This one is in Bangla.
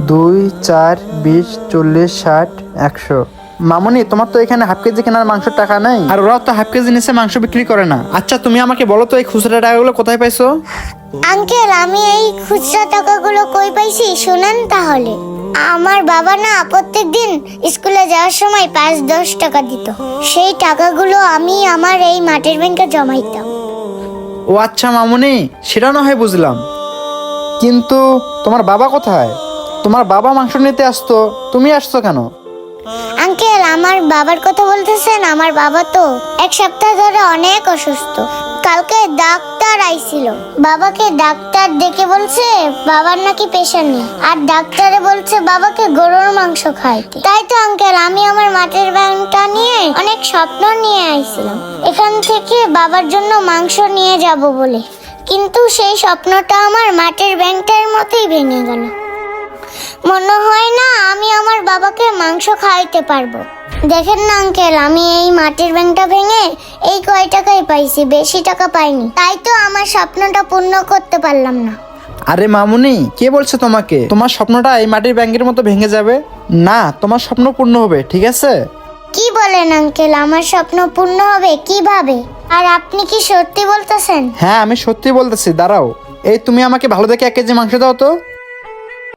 2, 4, 20, 40, 60, 100। মামুনি, তোমার তো এখানে হাফ কেজি কেনার মাংসের টাকা নেই, আর ওরাও তো হাফ কেজি নিচে মাংস বিক্রি করে না। আচ্ছা, তুমি আমাকে বলো তো এই খুচরা টাকাগুলো কোথায় পাইছো? আঙ্কেল, আমি এই খুচরা টাকাগুলো কই পাইছি শুনেন তাহলে। আমার বাবা না প্রত্যেকদিন স্কুলে যাওয়ার সময় 5-10 টাকা দিত। সেই টাকাগুলো আমি আমার এই মাটির ব্যাংকে জমাইতাম। ও আচ্ছা মামুনি, সেটা না হয় বুঝলাম, কিন্তু তোমার বাবা কোথায়? তোমার বাবা মাংস নিতে আসতো, তুমি আসছো কেন? আঙ্কেল, আমার বাবার কথা বলতেছেন? আমার বাবা তো 1 সপ্তাহ ধরে অনেক অসুস্থ। কালকে ডাক্তার আইছিল, বাবাকে ডাক্তার ডেকে বলছে বাবার নাকি প্রেশার নেই, আর ডাক্তারে বলছে বাবাকে গরুর মাংস খাইতে। তাই তো আঙ্কেল, আমি আমার মাটির ব্যাংকটা নিয়ে অনেক স্বপ্ন নিয়ে আইছিলাম এখান থেকে বাবার জন্য মাংস নিয়ে যাব বলে, কিন্তু সেই স্বপ্নটা আমার মাটির ব্যাংকটার মতোই ভেঙে গেল। মনে হয় না আমি আমার বাবাকে মাংস খাওয়াইতে পারবো। দেখেন না আঙ্কেল, আমি এই মাটির ব্যাংকটা ভেঙে এই কয় টাকাই পাইছি, বেশি টাকা পাইনি। তাই তো আমার স্বপ্নটা পূর্ণ করতে পারলাম না। আরে মামুনি, কে বলছে তোমাকে তোমার স্বপ্নটা এই মাটির ব্যাংকের মতো ভেঙে যাবে? না, তোমার স্বপ্ন পূর্ণ হবে, ঠিক আছে? কি বলেন আঙ্কেল, আমার স্বপ্ন পূর্ণ হবে কিভাবে? আর আপনি কি সত্যি বলতেছেন? হ্যাঁ, আমি সত্যি বলতেছি। দাঁড়াও, এই তুমি আমাকে ভালো দেখে 1 কেজি মাংস দাও তো।